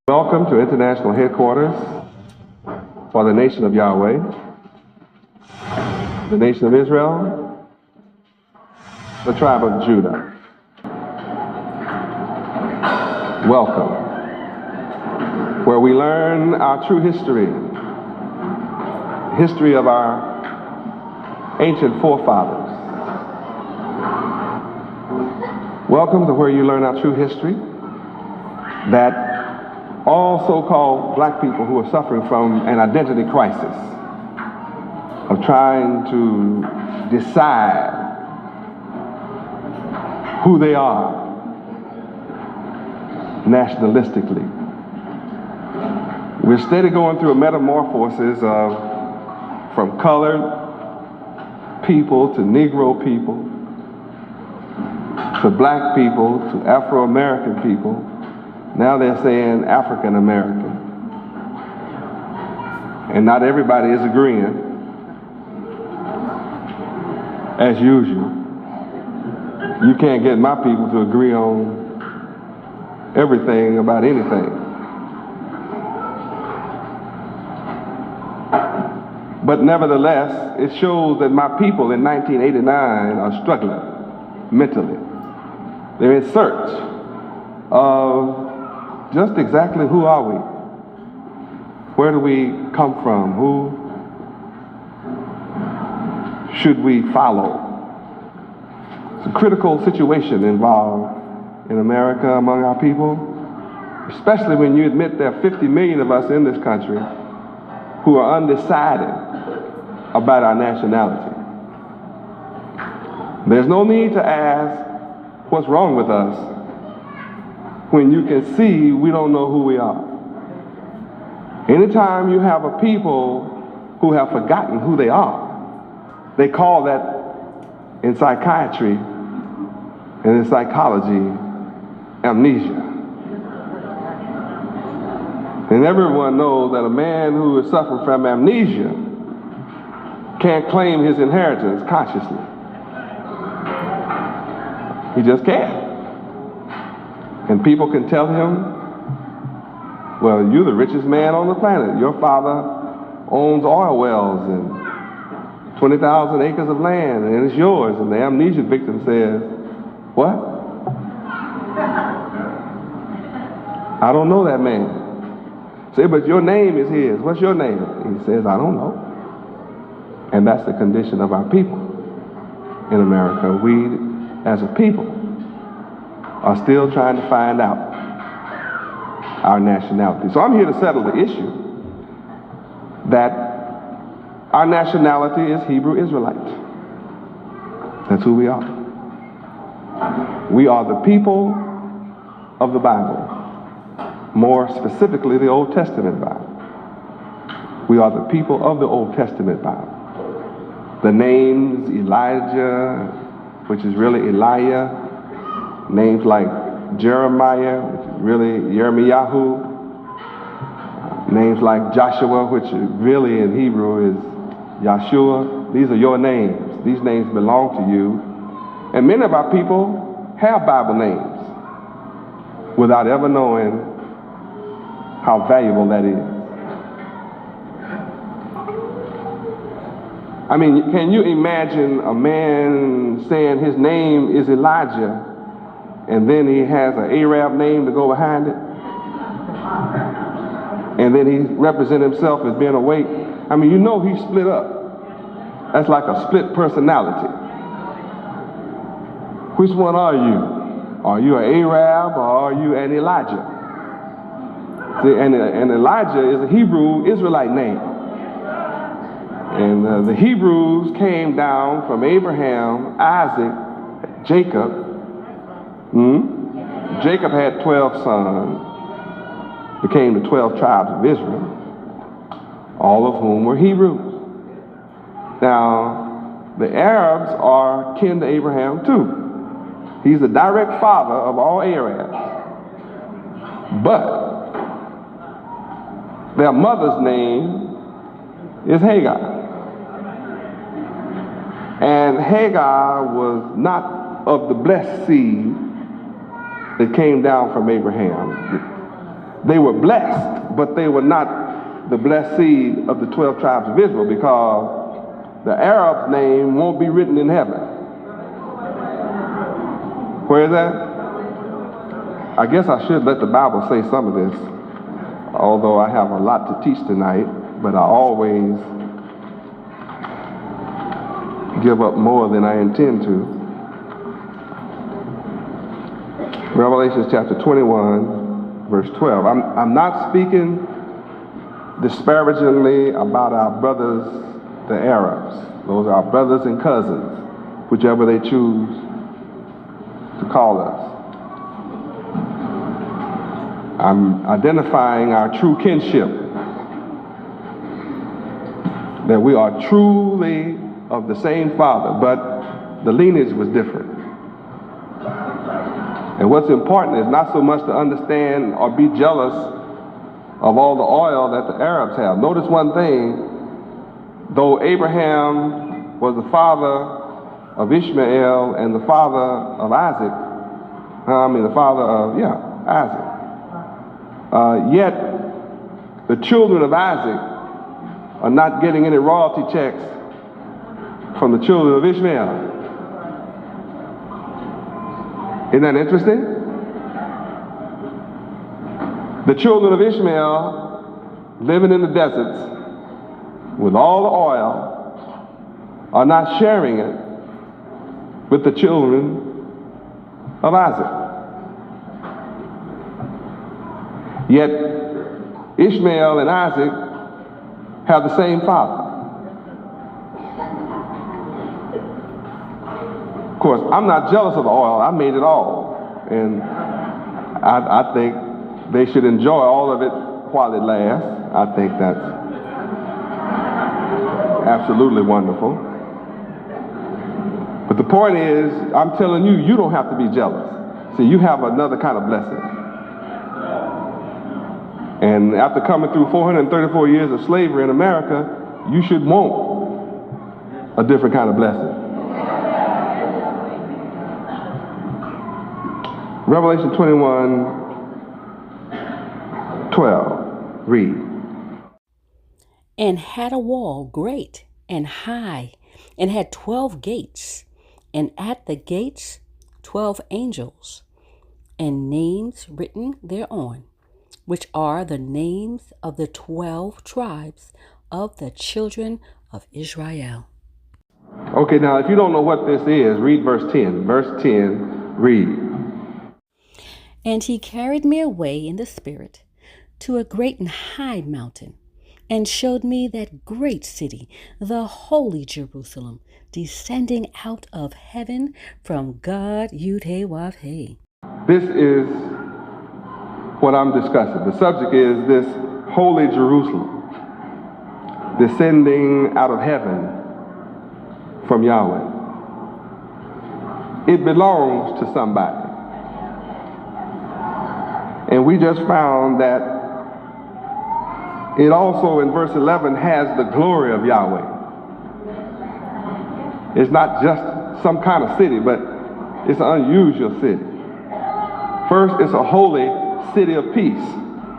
Welcome to International Headquarters for the nation of Yahweh, the nation of Israel, the tribe of Judah. Welcome, where we learn our true history of our ancient forefathers. Welcome to where you learn our true history, that all so-called black people who are suffering from an identity crisis of trying to decide who they are nationalistically. We're steady going through a metamorphosis of from colored people to Negro people to black people to Afro-American people. Now they're saying African American. And not everybody is agreeing, as usual. You can't get my people to agree on everything about anything. But nevertheless, it shows that my people in 1989 are struggling mentally. They're in search of just exactly who are we? Where do we come from? Who should we follow? It's a critical situation involved in America among our people, especially when you admit there are 50 million of us in this country who are undecided about our nationality. There's no need to ask what's wrong with us when you can see we don't know who we are. Anytime you have a people who have forgotten who they are, they call that in psychiatry and in psychology amnesia. And everyone knows that a man who is suffering from amnesia can't claim his inheritance consciously. He just can't. And people can tell him, well, you're the richest man on the planet. Your father owns oil wells and 20,000 acres of land, and it's yours. And the amnesia victim says, what? I don't know that man. Say, but your name is his. What's your name? He says, I don't know. And that's the condition of our people in America. We, as a people, are still trying to find out our nationality. So I'm here to settle the issue that our nationality is Hebrew Israelite. That's who we are. We are the people of the Bible, more specifically the Old Testament Bible. We are the people of the Old Testament Bible. The names Elijah, which is really Elijah, names like Jeremiah, which is really Yirmiyahu, names like Joshua, which really in Hebrew is Yahshua. These are your names. These names belong to you. And many of our people have Bible names without ever knowing how valuable that is. I mean, can you imagine a man saying his name is Elijah and then he has an Arab name to go behind it? And then he represents himself as being awake. I mean, you know he's split up. That's like a split personality. Which one are you? Are you an Arab or are you an Elijah? See, and Elijah is a Hebrew Israelite name. And the Hebrews came down from Abraham, Isaac, Jacob. Jacob had 12 sons, became the 12 tribes of Israel, all of whom were Hebrews. Now, the Arabs are kin to Abraham too. He's the direct father of all Arabs. But their mother's name is Hagar. And Hagar was not of the blessed seed that came down from Abraham. They were blessed, but they were not the blessed seed of the 12 tribes of Israel, because the Arab's name won't be written in heaven. Where is that? I guess I should let the Bible say some of this, although I have a lot to teach tonight, but I always give up more than I intend to. Revelation chapter 21, verse 12. I'm not speaking disparagingly about our brothers, the Arabs. Those are our brothers and cousins, whichever they choose to call us. I'm identifying our true kinship, that we are truly of the same Father, but the lineage was different. And what's important is not so much to understand or be jealous of all the oil that the Arabs have. Notice one thing: though Abraham was the father of Ishmael and the father of Isaac, Isaac. Yet the children of Isaac are not getting any royalty checks from the children of Ishmael. Isn't that interesting? The children of Ishmael, living in the deserts with all the oil, are not sharing it with the children of Isaac. Yet Ishmael and Isaac have the same father. Of course, I'm not jealous of the oil. I made it all. And I think they should enjoy all of it while it lasts. I think that's absolutely wonderful. But the point is, I'm telling you, you don't have to be jealous. See, you have another kind of blessing. And after coming through 434 years of slavery in America, you should want a different kind of blessing. Revelation 21:12. Read. And had a wall great and high, and had 12 gates, and at the gates 12 angels, and names written thereon, which are the names of the 12 tribes of the children of Israel. Okay, now if you don't know what this is, read verse 10. Verse 10, read. And he carried me away in the spirit to a great and high mountain, and showed me that great city, the holy Jerusalem, descending out of heaven from God, Yud-Heh-Wav-Heh. This is what I'm discussing. The subject is this holy Jerusalem descending out of heaven from Yahweh. It belongs to somebody. And we just found that it also in verse 11 has the glory of Yahweh. It's not just some kind of city, but it's an unusual city. First, it's a holy city of peace.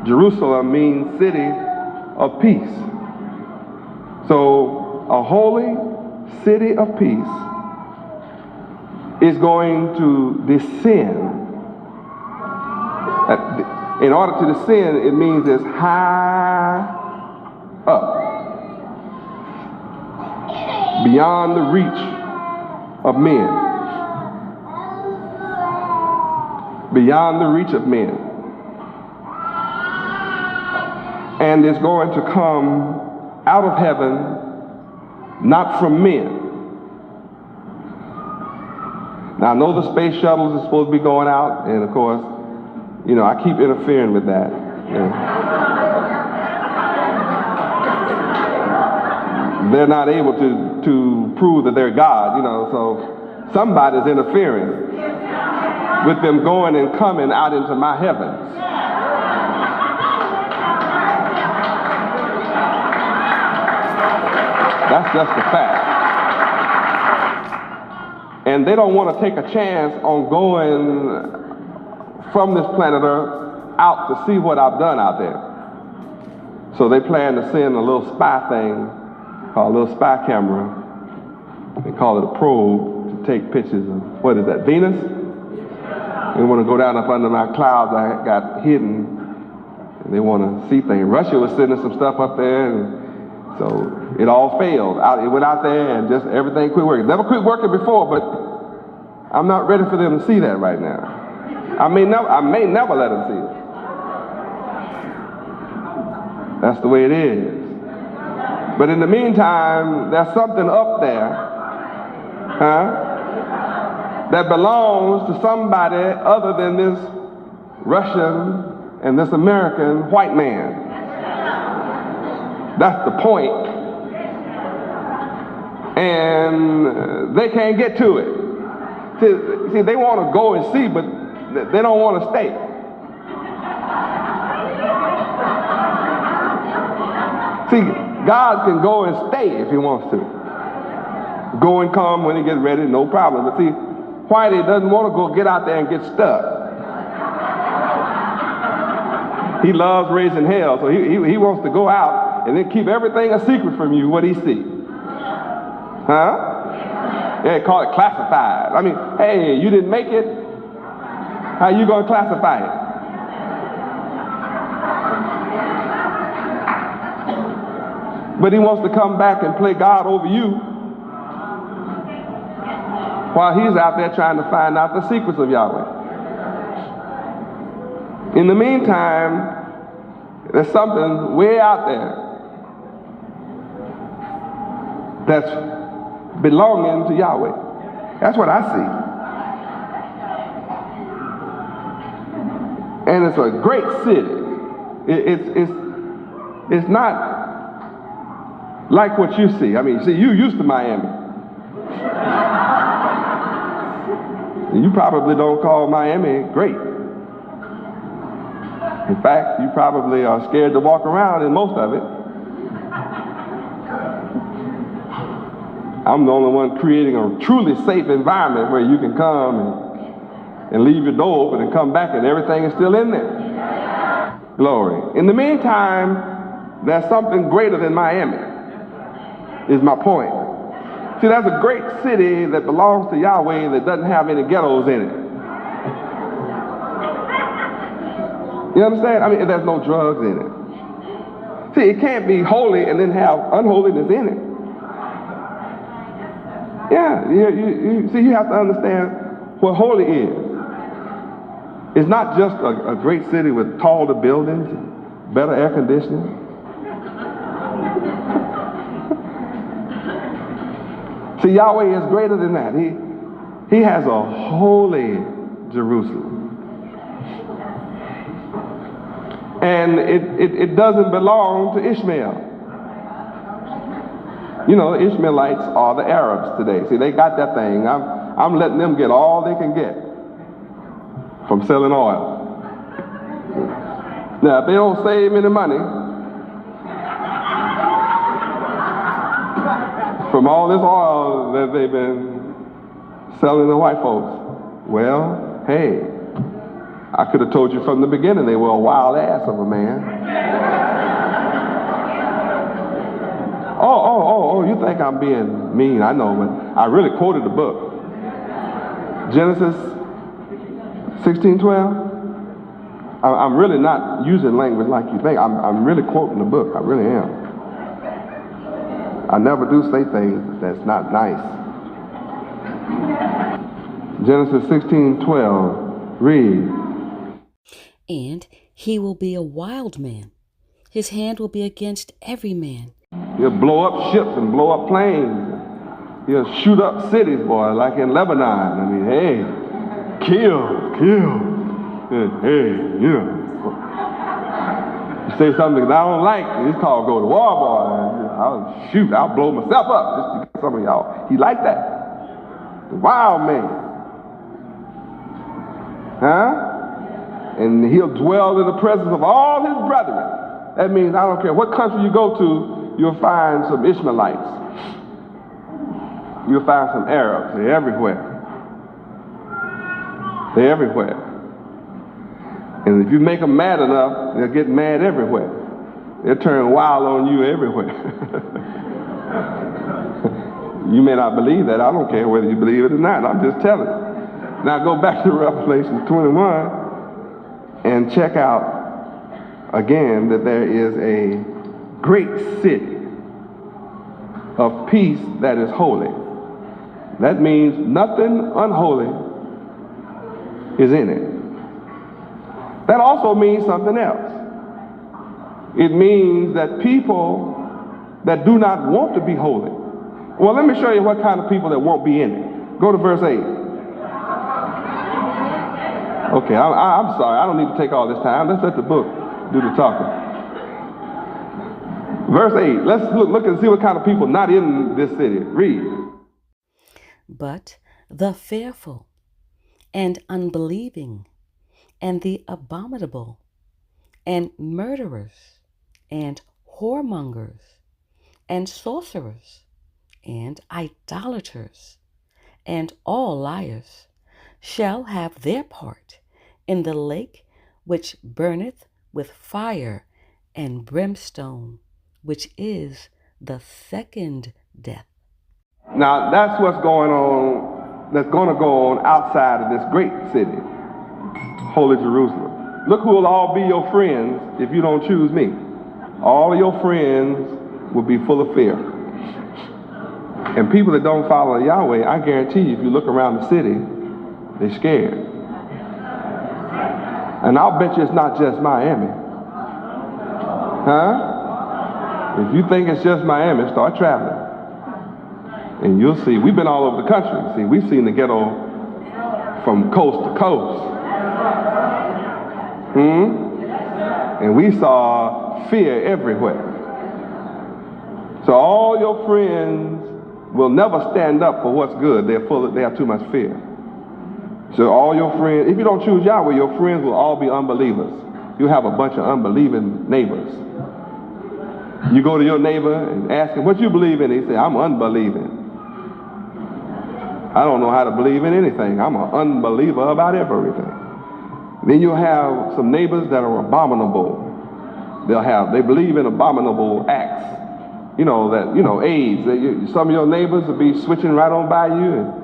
Jerusalem means city of peace. So a holy city of peace is going to descend. In order to descend, it means it's high up, beyond the reach of men. Beyond the reach of men. And it's going to come out of heaven, not from men. Now I know the space shuttles are supposed to be going out, and of course, you know, I keep interfering with that. They're not able to prove that they're God, you know, so somebody's interfering with them going and coming out into my heavens. That's just a fact. And they don't want to take a chance on going from this planet Earth out to see what I've done out there. So they plan to send a little spy thing, called a little spy camera. They call it a probe to take pictures of, what is that, Venus? They want to go down up under my clouds I got hidden. And they want to see things. Russia was sending some stuff up there, and so it all failed. It went out there and just everything quit working. Never quit working before, but I'm not ready for them to see that right now. I may never let them see it. That's the way it is. But in the meantime, there's something up there, that belongs to somebody other than this Russian and this American white man. That's the point. And they can't get to it. See, they want to go and see, but they don't want to stay. See, God can go and stay if he wants to. Go and come when he gets ready, no problem. But see, Whitey doesn't want to go get out there and get stuck. He loves raising hell, so he wants to go out and then keep everything a secret from you, what he sees. Yeah, call it classified. I mean, hey, you didn't make it. How you going to classify it? But he wants to come back and play God over you while he's out there trying to find out the secrets of Yahweh. In the meantime, there's something way out there that's belonging to Yahweh. That's what I see. And it's a great city. It's not like what you see. I mean, see, you used to Miami. You probably don't call Miami great. In fact, you probably are scared to walk around in most of it. I'm the only one creating a truly safe environment where you can come and leave your door open and come back and everything is still in there. Glory. In the meantime, there's something greater than Miami, is my point. See, there's a great city that belongs to Yahweh that doesn't have any ghettos in it. You understand? I mean, there's no drugs in it. See, it can't be holy and then have unholiness in it. Yeah, see, you have to understand what holy is. It's not just a great city with taller buildings, better air conditioning. See, Yahweh is greater than that. He has a holy Jerusalem. And it doesn't belong to Ishmael. You know, the Ishmaelites are the Arabs today. See, they got that thing. I'm letting them get all they can get from selling oil. Now, if they don't save any money from all this oil that they've been selling to white folks, well, hey, I could have told you from the beginning they were a wild ass of a man. Oh, you think I'm being mean. I know, but I really quoted the book. Genesis 16:12. I'm really not using language like you think. I'm really quoting the book. I really am. I never do say things that's not nice. Genesis 16:12. Read. And he will be a wild man. His hand will be against every man. He'll blow up ships and blow up planes. He'll shoot up cities, boy, like in Lebanon. I mean, hey, kill. Hey, you say something that I don't like, it's called go to war, boy. I'll blow myself up just to get some of y'all. He like that. The wild man. And he'll dwell in the presence of all his brethren. That means I don't care what country you go to, you'll find some Ishmaelites. You'll find some Arabs. They're everywhere. And if you make them mad enough, they'll get mad everywhere. They'll turn wild on you everywhere. You may not believe that. I don't care whether you believe it or not. I'm just telling you. Now go back to Revelation 21 and check out again that there is a great city of peace that is holy. That means nothing unholy is in it. That also means something else. It means that people that do not want to be holy. Well, let me show you what kind of people that won't be in it. Go to verse 8. Okay, I'm sorry. I don't need to take all this time. Let's let the book do the talking. Verse 8. Let's look and see what kind of people not in this city. Read. But the fearful and unbelieving and the abominable and murderers and whoremongers and sorcerers and idolaters and all liars shall have their part in the lake which burneth with fire and brimstone, which is the second death. Now that's what's going on, that's going to go on outside of this great city, Holy Jerusalem. Look who will all be your friends if you don't choose me. All of your friends will be full of fear. And people that don't follow Yahweh, I guarantee you, if you look around the city, they're scared. And I'll bet you it's not just Miami. Huh? If you think it's just Miami, start traveling. And you'll see, we've been all over the country. See, we've seen the ghetto from coast to coast. And we saw fear everywhere. So all your friends will never stand up for what's good. They have too much fear. So all your friends, if you don't choose Yahweh, your friends will all be unbelievers. You'll have a bunch of unbelieving neighbors. You go to your neighbor and ask him, what you believe in? He say, I'm unbelieving. I don't know how to believe in anything. I'm an unbeliever about everything. Then you'll have some neighbors that are abominable. They believe in abominable acts. AIDS. Some of your neighbors will be switching right on by you.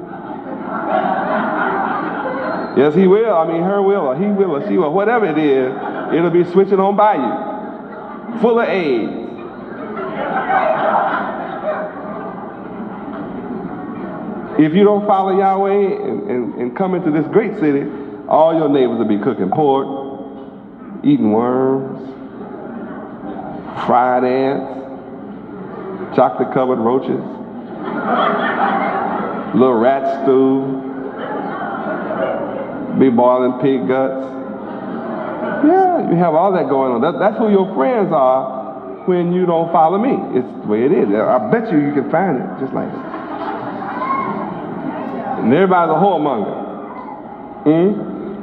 Yes, he will. I mean, her will, or he will, or she will, whatever it is, it'll be switching on by you. Full of AIDS. If you don't follow Yahweh and come into this great city, all your neighbors will be cooking pork, eating worms, fried ants, chocolate-covered roaches, little rat stew, be boiling pig guts. Yeah, you have all that going on. That's who your friends are when you don't follow me. It's the way it is. I bet you can find it just like that. And everybody's a whoremonger.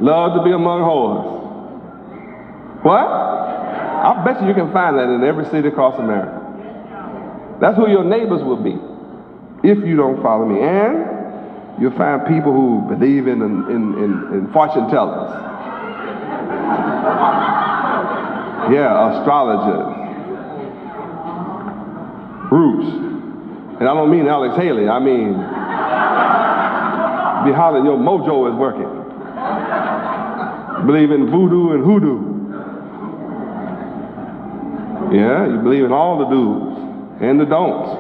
Love to be among whores. What? I bet you can find that in every city across America. That's who your neighbors will be if you don't follow me. And you'll find people who believe in fortune tellers. Yeah, astrologers. Roots. And I don't mean Alex Haley. I mean, be hollering your mojo is working. Believe in voodoo and hoodoo. Yeah, you believe in all the do's and the don'ts.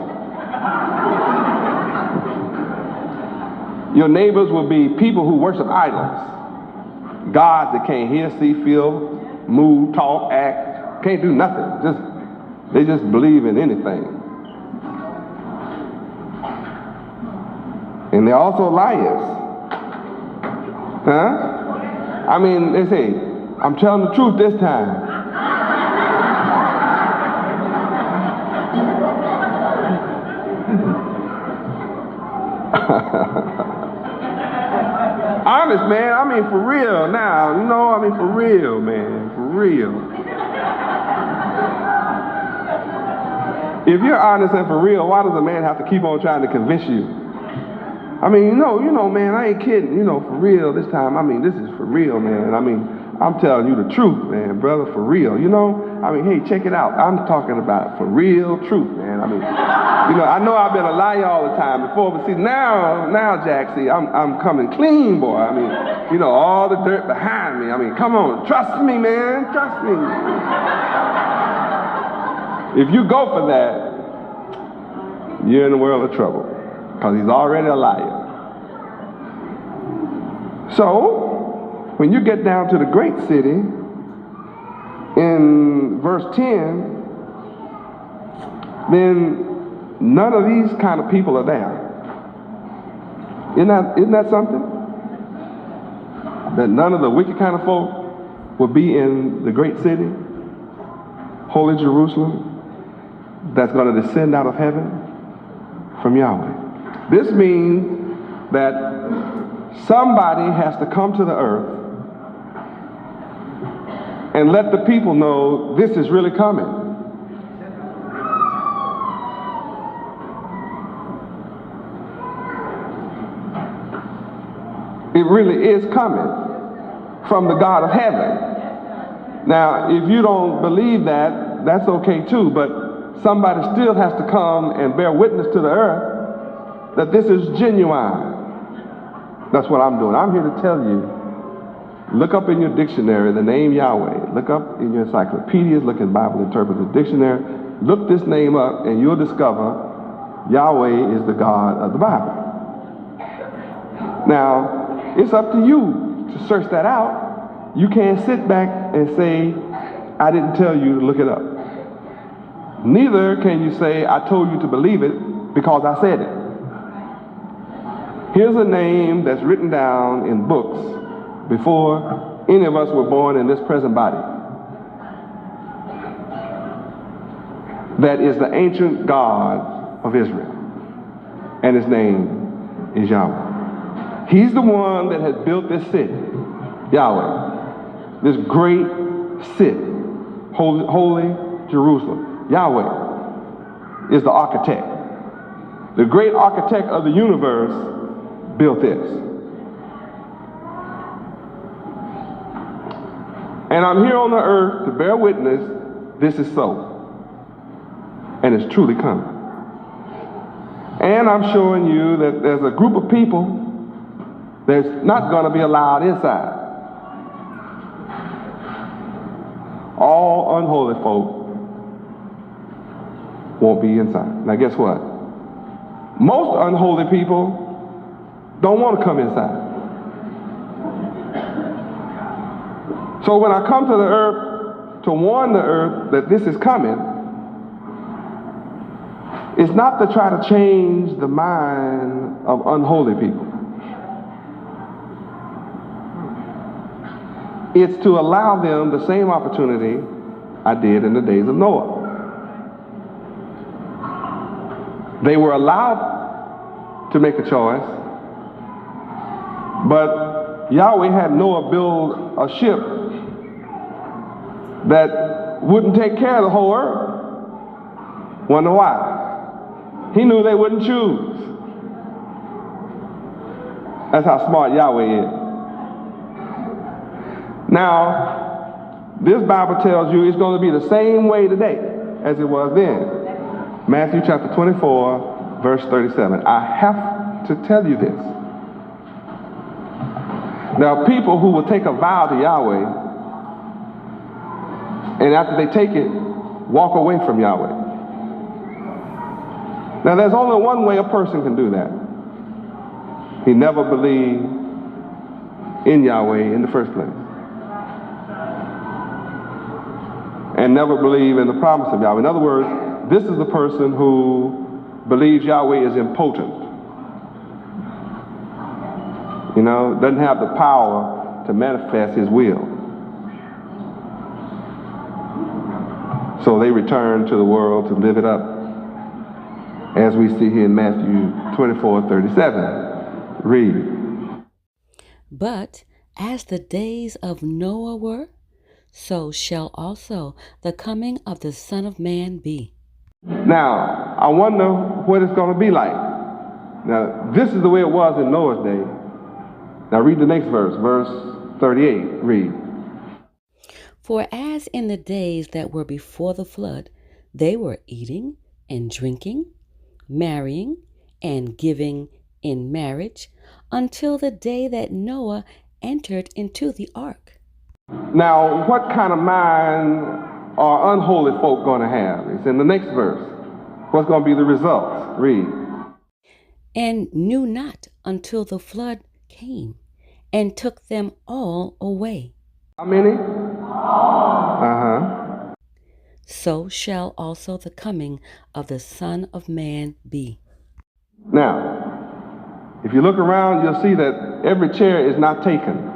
Your neighbors will be people who worship idols. Gods that can't hear, see, feel, move, talk, act, can't do nothing. They just believe in anything. And they're also liars. Huh? I mean, they say, I'm telling the truth this time. Honest, man, I mean for real now, for real, man, for real. If you're honest and for real, why does a man have to keep on trying to convince you? I mean, man, I ain't kidding, for real this time. I mean, this is for real, man. I mean, I'm telling you the truth, man, brother, for real. You know, I mean, hey, check it out. I'm talking about for real truth, man. I mean, you know, I know I've been a liar all the time before, but see, now, Jack, see, I'm coming clean, boy. I mean, you know, all the dirt behind me. I mean, come on, trust me, man, trust me. If you go for that, you're in a world of trouble, because he's already a liar. So, when you get down to the great city, in verse 10, then none of these kind of people are there. Isn't that something? That none of the wicked kind of folk will be in the great city, holy Jerusalem, that's going to descend out of heaven from Yahweh. This means that somebody has to come to the earth and let the people know this is really coming. It really is coming from the God of heaven. Now, if you don't believe that, that's okay too, but somebody still has to come and bear witness to the earth that this is genuine. That's what I'm doing. I'm here to tell you, look up in your dictionary the name Yahweh. Look up in your encyclopedias, look in Bible Interpreter's Dictionary. Look this name up and you'll discover Yahweh is the God of the Bible. Now, it's up to you to search that out. You can't sit back and say, I didn't tell you to look it up. Neither can you say, I told you to believe it because I said it. Here's a name that's written down in books before any of us were born in this present body. That is the ancient God of Israel. And his name is Yahweh. He's the one that has built this city, Yahweh. This great city, holy Jerusalem. Yahweh is the architect. The great architect of the universe built this. And I'm here on the earth to bear witness, this is so. And it's truly coming. And I'm showing you that there's a group of people that's not going to be allowed inside. All unholy folk won't be inside. Now guess what? Most unholy people don't want to come inside. So when I come to the earth to warn the earth that this is coming, it's not to try to change the mind of unholy people. It's to allow them the same opportunity I did in the days of Noah. They were allowed to make a choice, but Yahweh had Noah build a ship that wouldn't take care of the whole earth. Wonder why? He knew they wouldn't choose. That's how smart Yahweh is. Now, this Bible tells you it's going to be the same way today as it was then. Matthew chapter 24, verse 37. I have to tell you this. There are people who will take a vow to Yahweh, and after they take it, walk away from Yahweh. Now, there's only one way a person can do that. He never believed in Yahweh in the first place. And never believe in the promise of Yahweh. In other words, this is the person who believes Yahweh is impotent. You know, doesn't have the power to manifest his will. So they return to the world to live it up, as we see here in Matthew 24:37. Read. But as the days of Noah were, so shall also the coming of the Son of Man be. Now, I wonder what it's going to be like. Now, this is the way it was in Noah's day. Now read the next verse, verse 38. Read. For as in the days that were before the flood, they were eating and drinking, marrying and giving in marriage, until the day that Noah entered into the ark. Now, what kind of mind are unholy folk going to have? It's in the next verse. What's going to be the results? Read. And knew not until the flood came and took them all away. How many? Uh-huh. So shall also the coming of the Son of Man be. Now, if you look around, you'll see that every chair is not taken.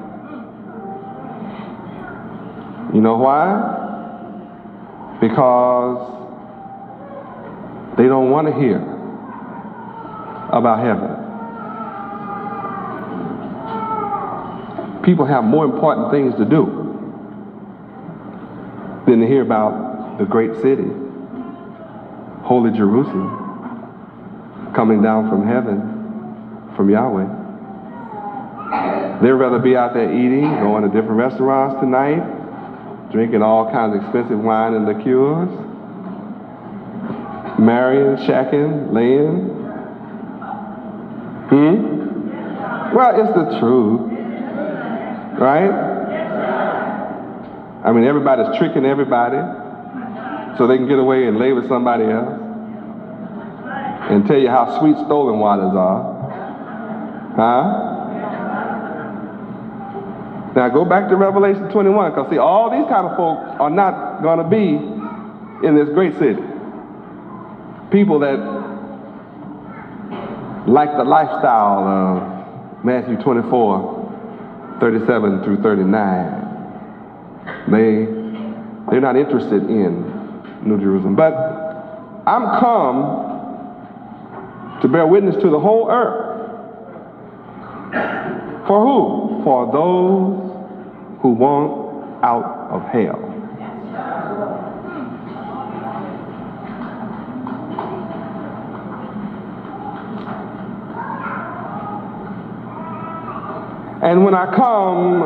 You know why? Because they don't want to hear about heaven. People have more important things to do than to hear about the great city, holy Jerusalem, coming down from heaven, from Yahweh. They'd rather be out there eating, going to different restaurants tonight, drinking all kinds of expensive wine and liqueurs, marrying, shacking, laying. Well, it's the truth, right? I mean, everybody's tricking everybody so they can get away and lay with somebody else and tell you how sweet stolen waters are. Huh? Now go back to Revelation 21, because see, all these kind of folk are not going to be in this great city. People that like the lifestyle of Matthew 24, 37 through 39. They're not interested in New Jerusalem. But I'm come to bear witness to the whole earth. For who? For those who want out of hell. And when I come,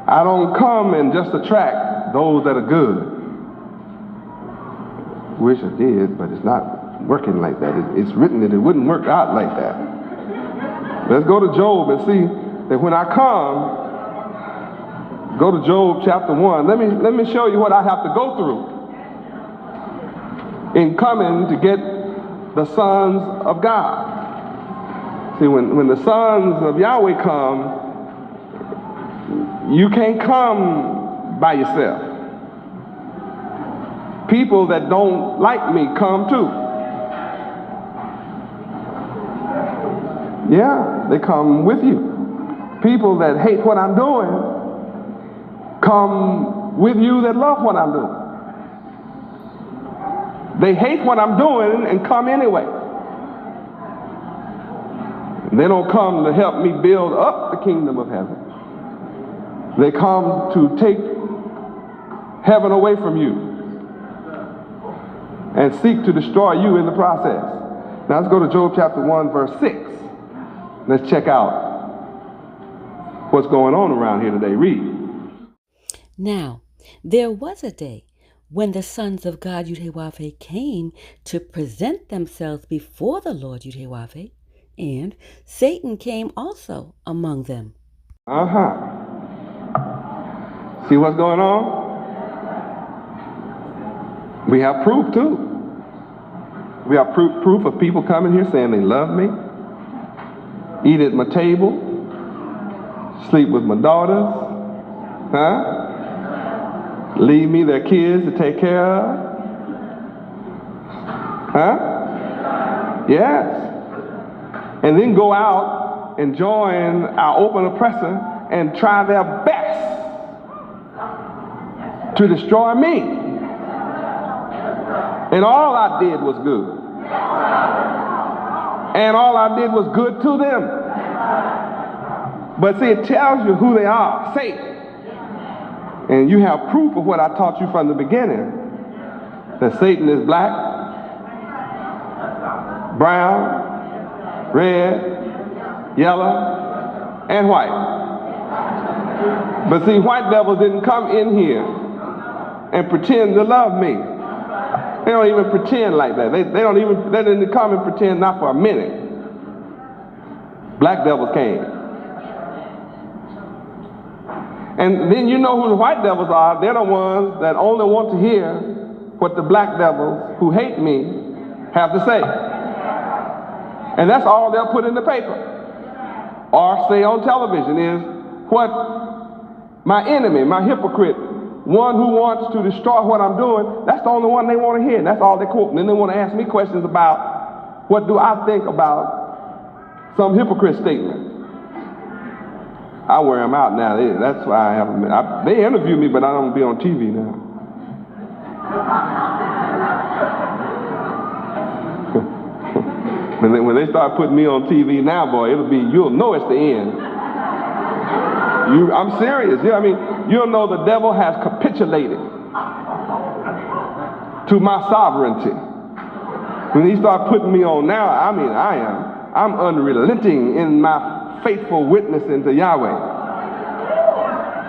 I don't come and just attract those that are good. Wish I did, but it's not working like that. It's written that it wouldn't work out like that. Let's go to Job and see that when I come, go to Job chapter 1. Let me show you what I have to go through in coming to get the sons of God. See, when the sons of Yahweh come, you can't come by yourself. People that don't like me come too. Yeah, they come with you. People that hate what I'm doing come with you that love what I'm doing. They hate what I'm doing and come anyway. They don't come to help me build up the kingdom of heaven. They come to take heaven away from you and seek to destroy you in the process. Now let's go to Job chapter 1, verse 6. Let's check out what's going on around here today. Read. Now, there was a day when the sons of God Yahweh came to present themselves before the Lord Yahweh, and Satan came also among them. See what's going on? We have proof too. We have proof of people coming here saying they love me, eat at my table, sleep with my daughters, leave me their kids to take care of. Yes. And then go out and join our open oppressor and try their best to destroy me. And all I did was good. And all I did was good to them. But see, it tells you who they are, Satan. And you have proof of what I taught you from the beginning, that Satan is black, brown, red, yellow, and white. But see, white devils didn't come in here and pretend to love me. They don't even pretend like that. They didn't come and pretend not for a minute. Black devils came. And then you know who the white devils are. They're the ones that only want to hear what the black devils who hate me have to say. And that's all they'll put in the paper or say on television is what my enemy, my hypocrite, one who wants to destroy what I'm doing, that's the only one they want to hear. That's all they quote. And then they want to ask me questions about what do I think about some hypocrite statement. I wear them out now. That's why I haven't been. They interview me, but I don't be on TV now. When they start putting me on TV now, boy, you'll know it's the end. I'm serious. Yeah, I mean, you'll know the devil has capitulated to my sovereignty. When he start putting me on now, I mean, I'm unrelenting in my faithful witnessing to Yahweh.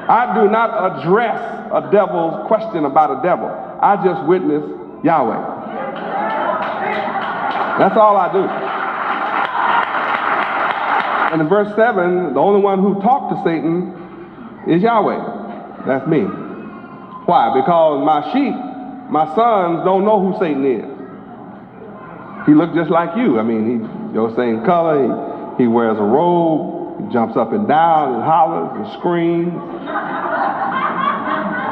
I do not address a devil's question about a devil. I just witness Yahweh. That's all I do. And in verse 7, the only one who talked to Satan is Yahweh. That's me. Why? Because my sheep, my sons, don't know who Satan is. He looks just like you. I mean, he's your same color. He wears a robe. He jumps up and down and hollers and screams.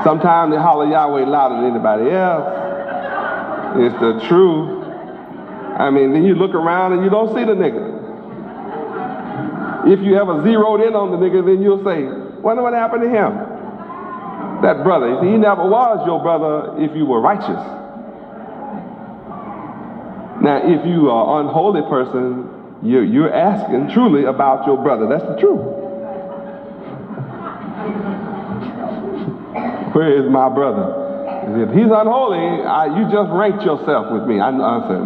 Sometimes they holler Yahweh louder than anybody else. It's the truth. I mean, then you look around and you don't see the nigga. If you ever zeroed in on the nigga, then you'll say, wonder what happened to him. That brother, he never was your brother if you were righteous. Now, if you are an unholy person, you're asking truly about your brother. That's the truth. Where is my brother? If he's unholy, you just ranked yourself with me. I said,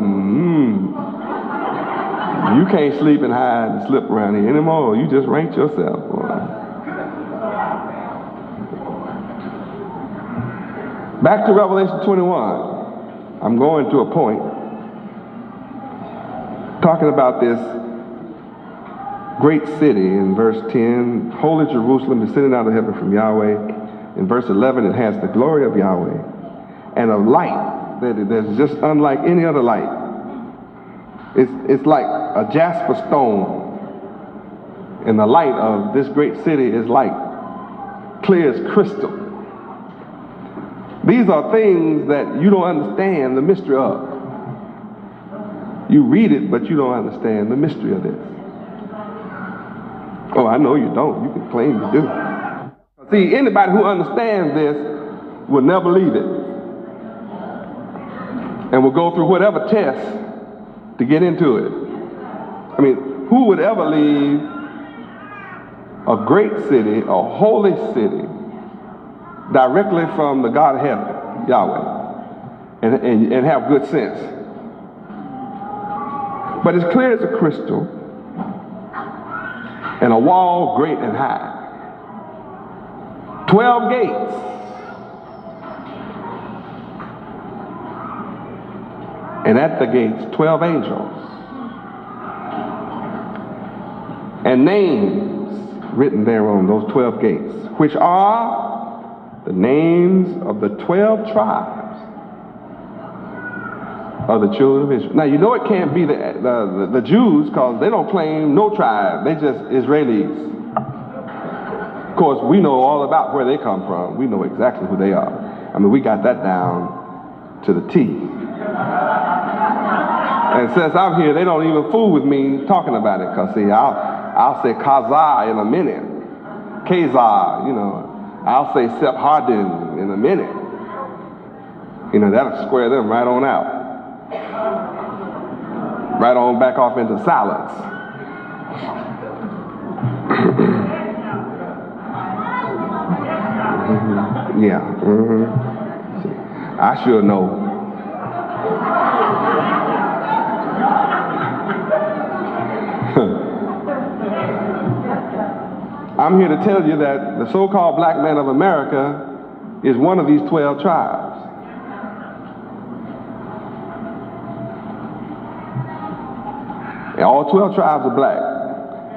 you can't sleep and hide and slip around here anymore. You just ranked yourself. Boy. Back to Revelation 21. I'm going to a point. Talking about this great city in verse 10, Holy Jerusalem descending out of heaven from Yahweh. In verse 11, it has the glory of Yahweh and a light that's just unlike any other light. It's like a jasper stone. And the light of this great city is like clear as crystal. These are things that you don't understand the mystery of. You read it, but you don't understand the mystery of this. Oh, I know you don't. You can claim you do. See, anybody who understands this will never leave it. And will go through whatever test to get into it. I mean, who would ever leave a great city, a holy city, directly from the God of heaven, Yahweh, and have good sense? But it's clear as a crystal, and a wall great and high. 12 gates. And at the gates, 12 angels. And names written there on those 12 gates, which are the names of the 12 tribes of the children of Israel. Now, you know it can't be the Jews, because they don't claim no tribe. They just Israelis. Of course, we know all about where they come from. We know exactly who they are. I mean, we got that down to the T. And since I'm here, they don't even fool with me talking about it, because see, I'll say Kazah in a minute. Kazah, you know. I'll say Sephardim in a minute. You know, that'll square them right on out. Right on back off into silence. Yeah. I sure know. I'm here to tell you that the so-called black man of America is one of these 12 tribes. And all 12 tribes are black.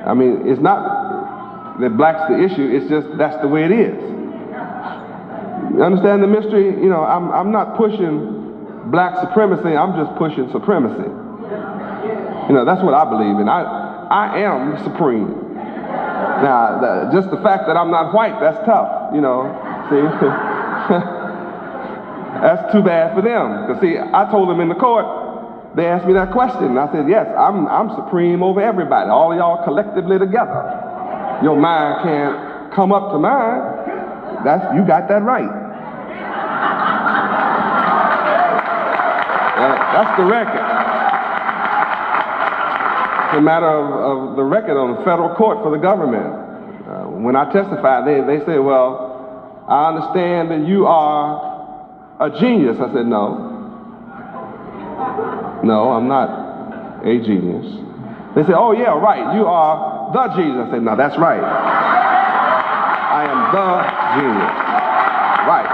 I mean, it's not that black's the issue, it's just that's the way it is. You understand the mystery? You know, I'm not pushing black supremacy, I'm just pushing supremacy. You know, that's what I believe in. I am supreme. Now, just the fact that I'm not white, that's tough, you know, see? That's too bad for them. Because see, I told them in the court, they asked me that question, and I said, yes, I'm supreme over everybody, all of y'all collectively together. Your mind can't come up to mine. You got that right. That's the record. It's a matter of the record on the federal court for the government. When I testified, they said, well, I understand that you are a genius. I said, no. No, I'm not a genius. They said, oh yeah, right, you are the genius. I said, no, that's right. I am the genius. Right.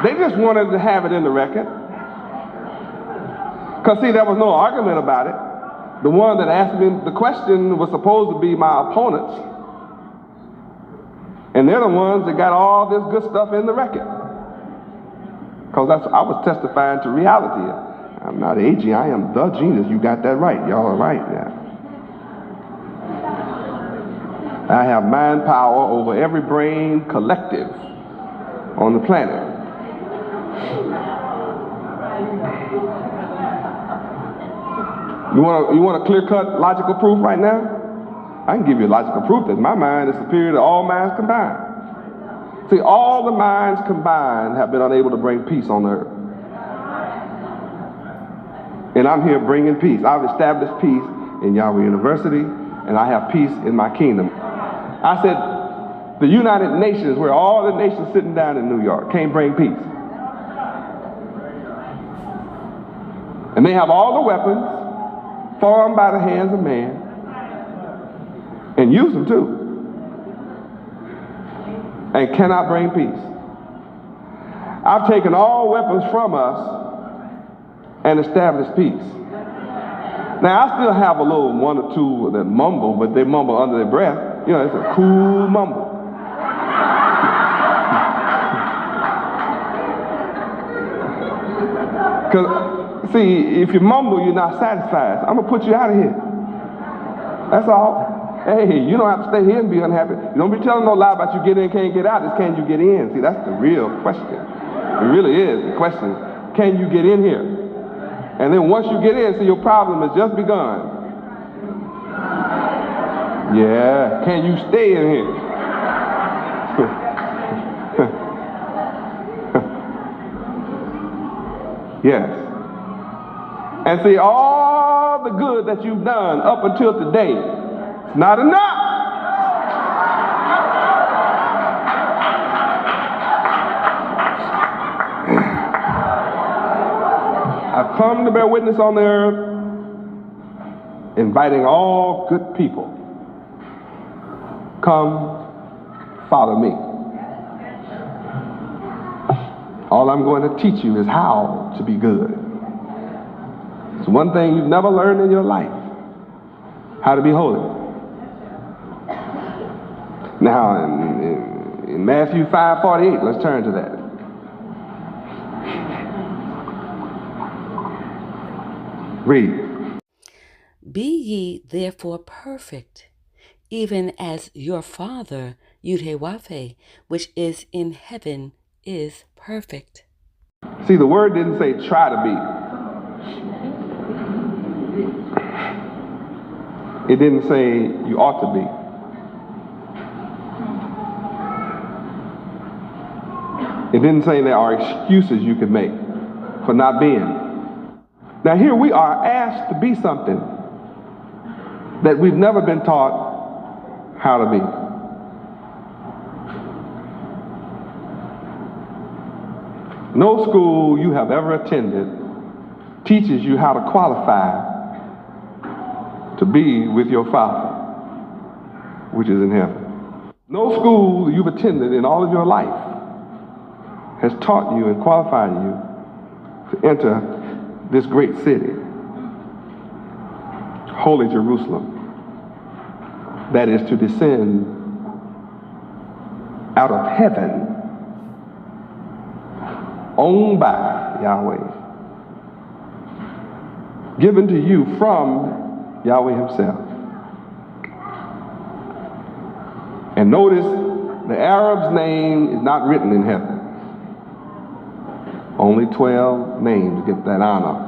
They just wanted to have it in the record. Because see, there was no argument about it. The one that asked me the question was supposed to be my opponents. And they're the ones that got all this good stuff in the record. Because I was testifying to reality. I'm not a genius, I am the genius. You got that right. Y'all are right now. I have mind power over every brain collective on the planet. You want a clear-cut logical proof right now? I can give you a logical proof that my mind is superior to all minds combined. See, all the minds combined have been unable to bring peace on the earth. And I'm here bringing peace. I've established peace in Yahweh University, and I have peace in my kingdom. I said, the United Nations, where all the nations sitting down in New York, can't bring peace. And they have all the weapons formed by the hands of man, and use them too, and cannot bring peace. I've taken all weapons from us and established peace. Now, I still have a little one or two that mumble, but they mumble under their breath. You know, it's a cool mumble. Because, see, if you mumble, you're not satisfied. So I'm going to put you out of here. That's all. Hey, you don't have to stay here and be unhappy. You don't be telling no lie about you get in, can't get out. It's can you get in? See, that's the real question. It really is the question. Can you get in here? And then once you get in, see, your problem has just begun. Yeah, can you stay in here? Yes. And see, all the good that you've done up until today, it's not enough. I've come to bear witness on the earth, inviting all good people. Come, follow me. All I'm going to teach you is how to be good. It's one thing you've never learned in your life, how to be holy. Now, in Matthew 5:48, let's turn to that. Read. Be ye therefore perfect, even as your Father, Yahweh, which is in heaven, is perfect. See, the word didn't say try to be. It didn't say you ought to be. It didn't say there are excuses you can make for not being. Now here we are asked to be something that we've never been taught how to be. No school you have ever attended teaches you how to qualify to be with your Father, which is in heaven. No school you've attended in all of your life has taught you and qualified you to enter this great city, Holy Jerusalem, that is to descend out of heaven, owned by Yahweh, given to you from Yahweh himself. And notice the Arab's name is not written in heaven. Only 12 names get that honor